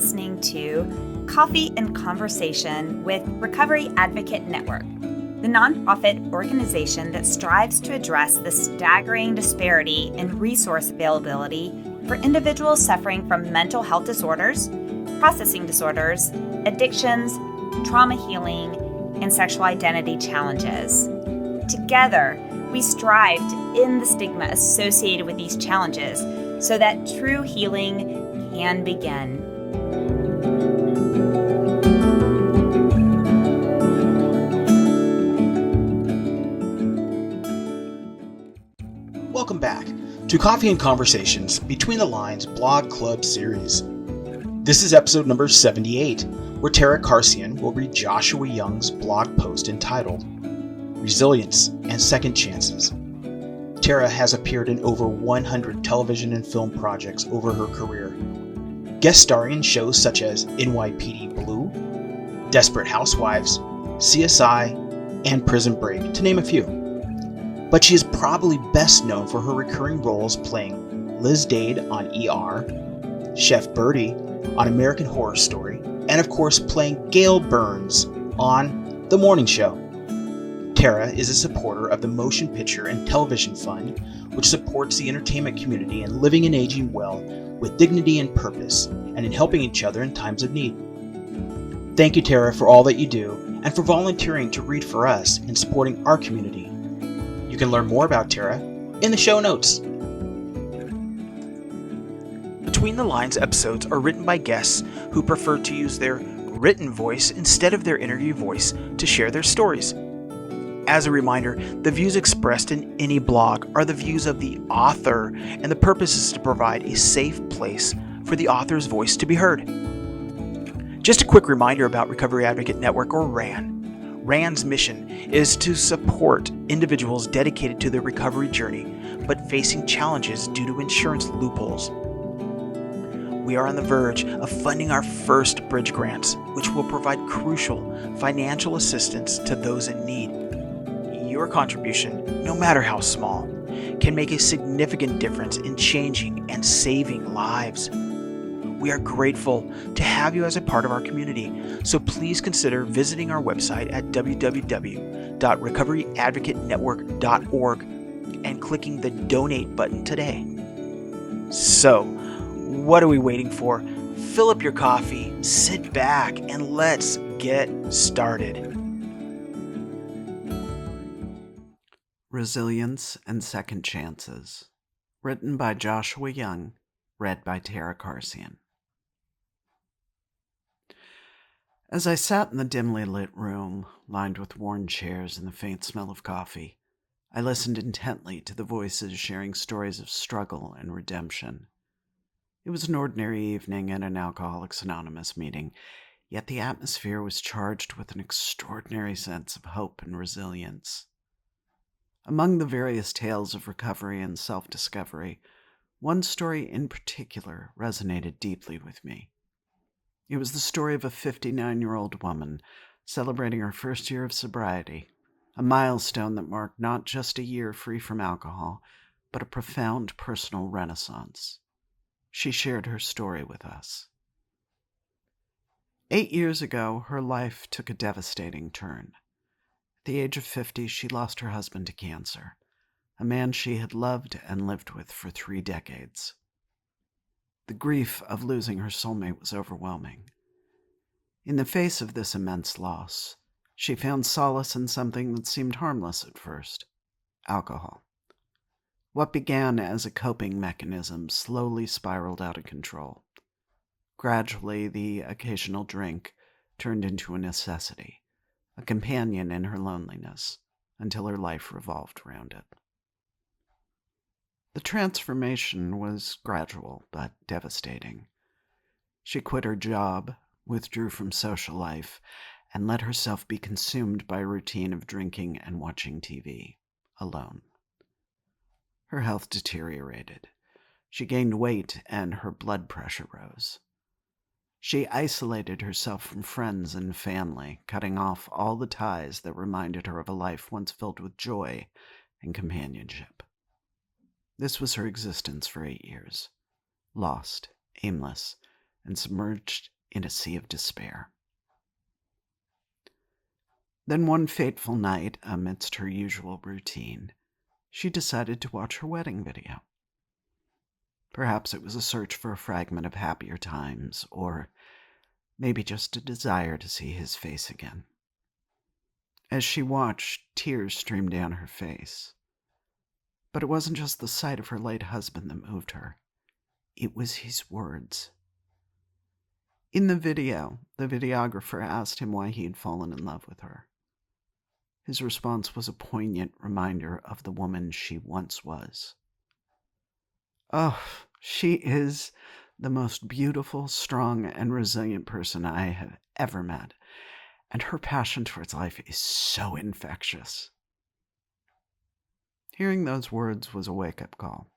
listening to Coffee and Conversation with Recovery Advocate Network, the nonprofit organization that strives to address the staggering disparity in resource availability for individuals suffering from mental health disorders, processing disorders, addictions, trauma healing, and sexual identity challenges. Together, we strive to end the stigma associated with these challenges so that true healing can begin. Welcome back to Coffee and Conversations Between the Lines Blog Club series. This is episode number 78, where Tara Karsian will read Joshua Young's blog post entitled Resilience and Second Chances. Tara has appeared in over 100 television and film projects over her career, guest starring in shows such as NYPD Blue, Desperate Housewives, CSI, and Prison Break, to name a few. But she is probably best known for her recurring roles playing Liz Dade on ER, Chef Bertie on American Horror Story, and of course playing Gayle Burns on The Morning Show. Tara is a supporter of the Motion Picture and Television Fund, which supports the entertainment community in living and aging well with dignity and purpose, and in helping each other in times of need. Thank you, Tara, for all that you do, and for volunteering to read for us and supporting our community. You can learn more about Tara in the show notes. Between the Lines episodes are written by guests who prefer to use their written voice instead of their interview voice to share their stories. As a reminder, the views expressed in any blog are the views of the author, and the purpose is to provide a safe place for the author's voice to be heard. Just a quick reminder about Recovery Advocate Network, or RAN. RAN's mission is to support individuals dedicated to their recovery journey, but facing challenges due to insurance loopholes. We are on the verge of funding our first bridge grants, which will provide crucial financial assistance to those in need. Your contribution, no matter how small, can make a significant difference in changing and saving lives. We are grateful to have you as a part of our community, so please consider visiting our website at www.recoveryadvocatenetwork.org and clicking the donate button today. So, what are we waiting for? Fill up your coffee, sit back, and let's get started. Resilience and Second Chances. Written by Joshua Young, read by Tara Karsian. As I sat in the dimly lit room, lined with worn chairs and the faint smell of coffee, I listened intently to the voices sharing stories of struggle and redemption. It was an ordinary evening at an Alcoholics Anonymous meeting, yet the atmosphere was charged with an extraordinary sense of hope and resilience. Among the various tales of recovery and self-discovery, one story in particular resonated deeply with me. It was the story of a 59-year-old woman celebrating her first year of sobriety, a milestone that marked not just a year free from alcohol, but a profound personal renaissance. She shared her story with us. 8 years ago, her life took a devastating turn. At the age of 50, she lost her husband to cancer, a man she had loved and lived with for 3 decades. The grief of losing her soulmate was overwhelming. In the face of this immense loss, she found solace in something that seemed harmless at first: alcohol. What began as a coping mechanism slowly spiraled out of control. Gradually, the occasional drink turned into a necessity, a companion in her loneliness, until her life revolved around it. The transformation was gradual but devastating. She quit her job, withdrew from social life, and let herself be consumed by a routine of drinking and watching TV, alone. Her health deteriorated. She gained weight and her blood pressure rose. She isolated herself from friends and family, cutting off all the ties that reminded her of a life once filled with joy and companionship. This was her existence for 8 years. Lost, aimless, and submerged in a sea of despair. Then one fateful night, amidst her usual routine, she decided to watch her wedding video. Perhaps it was a search for a fragment of happier times, or maybe just a desire to see his face again. As she watched, tears streamed down her face. But it wasn't just the sight of her late husband that moved her. It was his words. In the video, the videographer asked him why he had fallen in love with her. His response was a poignant reminder of the woman she once was. Oh, she is the most beautiful, strong, and resilient person I have ever met, and her passion towards life is so infectious. Hearing those words was a wake-up call.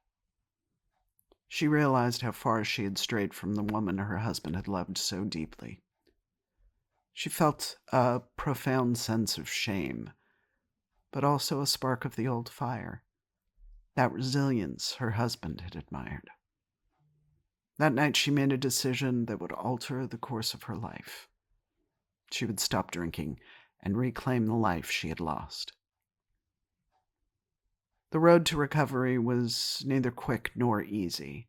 She realized how far she had strayed from the woman her husband had loved so deeply. She felt a profound sense of shame, but also a spark of the old fire, that resilience her husband had admired. That night she made a decision that would alter the course of her life. She would stop drinking and reclaim the life she had lost. The road to recovery was neither quick nor easy.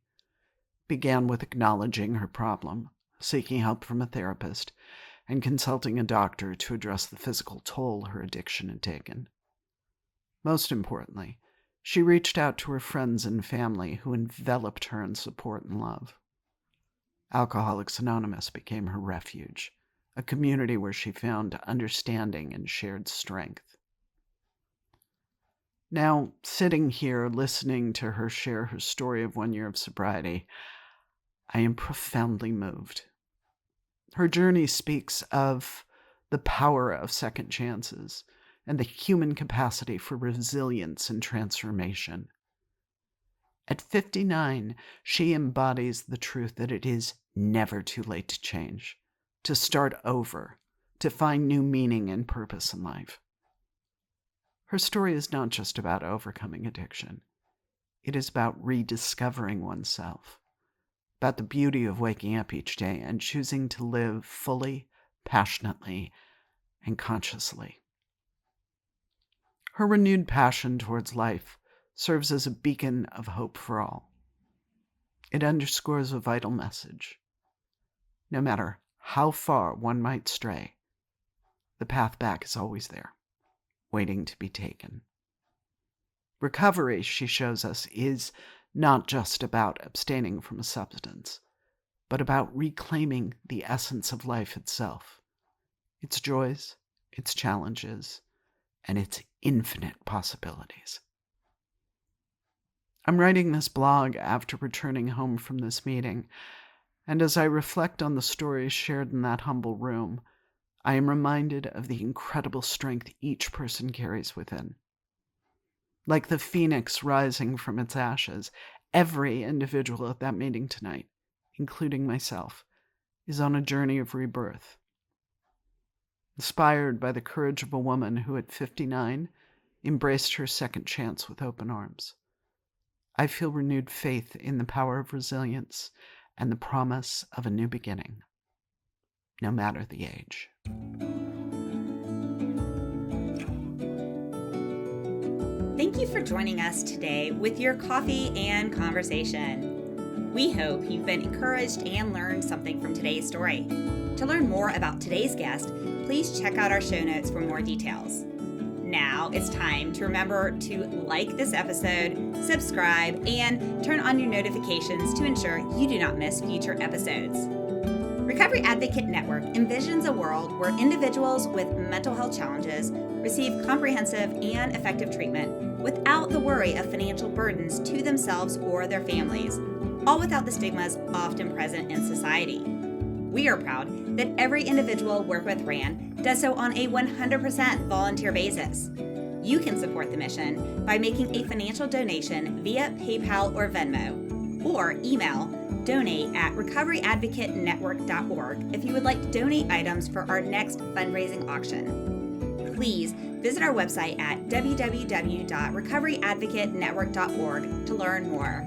It began with acknowledging her problem, seeking help from a therapist, and consulting a doctor to address the physical toll her addiction had taken. Most importantly, she reached out to her friends and family who enveloped her in support and love. Alcoholics Anonymous became her refuge, a community where she found understanding and shared strength. Now, sitting here listening to her share her story of 1 year of sobriety, I am profoundly moved. Her journey speaks of the power of second chances and the human capacity for resilience and transformation. At 59, she embodies the truth that it is never too late to change, to start over, to find new meaning and purpose in life. Her story is not just about overcoming addiction. It is about rediscovering oneself, about the beauty of waking up each day and choosing to live fully, passionately, and consciously. Her renewed passion towards life serves as a beacon of hope for all. It underscores a vital message. No matter how far one might stray, the path back is always there, waiting to be taken. Recovery, she shows us, is not just about abstaining from a substance, but about reclaiming the essence of life itself, its joys, its challenges, and its infinite possibilities. I'm writing this blog after returning home from this meeting, and as I reflect on the stories shared in that humble room, I am reminded of the incredible strength each person carries within. Like the phoenix rising from its ashes, every individual at that meeting tonight, including myself, is on a journey of rebirth. Inspired by the courage of a woman who at 59 embraced her second chance with open arms, I feel renewed faith in the power of resilience and the promise of a new beginning, no matter the age. Thank you for joining us today with your coffee and conversation. We hope you've been encouraged and learned something from today's story. To learn more about today's guest, please check out our show notes for more details. Now it's time to remember to like this episode, subscribe, and turn on your notifications to ensure you do not miss future episodes. Recovery Advocate Network envisions a world where individuals with mental health challenges receive comprehensive and effective treatment without the worry of financial burdens to themselves or their families, all without the stigmas often present in society. We are proud that every individual worked with RAN does so on a 100% volunteer basis. You can support the mission by making a financial donation via PayPal or Venmo, or email donate@recoveryadvocatenetwork.org if you would like to donate items for our next fundraising auction. Please visit our website at www.recoveryadvocatenetwork.org to learn more.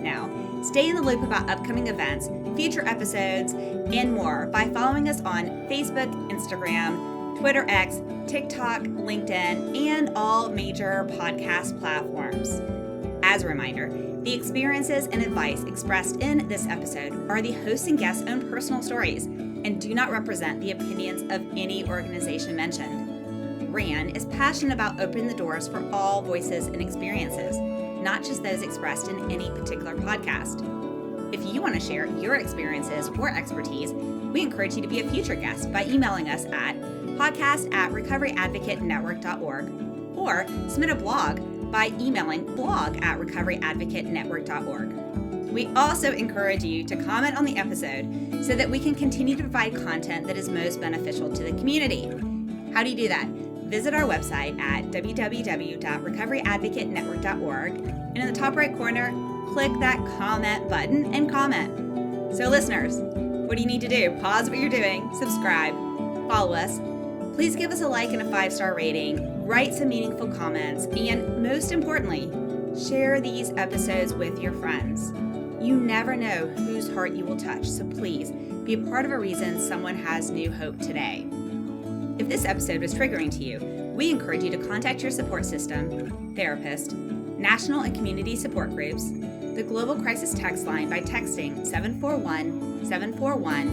Now, Stay in the loop about upcoming events, future episodes, and more by following us on Facebook, Instagram, Twitter X, TikTok, LinkedIn, and all major podcast platforms. As a reminder, the experiences and advice expressed in this episode are the host and guest's own personal stories and do not represent the opinions of any organization mentioned. RAN is passionate about opening the doors for all voices and experiences, not just those expressed in any particular podcast. If you want to share your experiences or expertise, we encourage you to be a future guest by emailing us at podcast@recoveryadvocatenetwork.org or submit a blog by emailing blog@recoveryadvocatenetwork.org. We also encourage you to comment on the episode so that we can continue to provide content that is most beneficial to the community. How do you do that? Visit our website at www.recoveryadvocatenetwork.org, and in the top right corner, click that comment button and comment. So listeners, what do you need to do? Pause what you're doing, subscribe, follow us. Please give us a like and a 5-star rating, write some meaningful comments, and most importantly, share these episodes with your friends. You never know whose heart you will touch, so please be a part of a reason someone has new hope today. If this episode was triggering to you, we encourage you to contact your support system, therapist, national and community support groups, the Global Crisis Text Line by texting 741-741,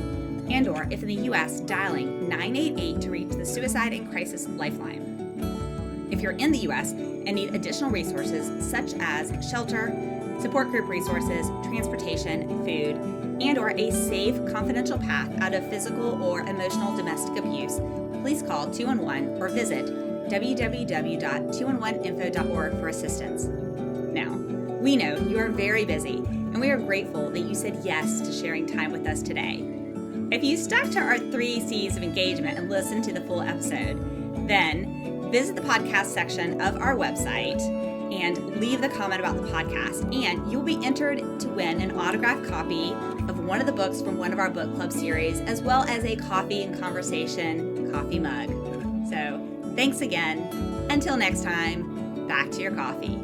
and/or if in the U.S., dialing 988 to reach the Suicide and Crisis Lifeline. If you're in the U.S. and need additional resources such as shelter, support group resources, transportation, food, and/or a safe, confidential path out of physical or emotional domestic abuse, please call 211 or visit www.211info.org for assistance. Now, we know you are very busy, and we are grateful that you said yes to sharing time with us today. If you stuck to our 3 C's of engagement and listened to the full episode, then visit the podcast section of our website and leave the comment about the podcast, and you'll be entered to win an autographed copy of one of the books from one of our book club series, as well as a Coffee and Conversation coffee mug. So thanks again. Until next time, back to your coffee.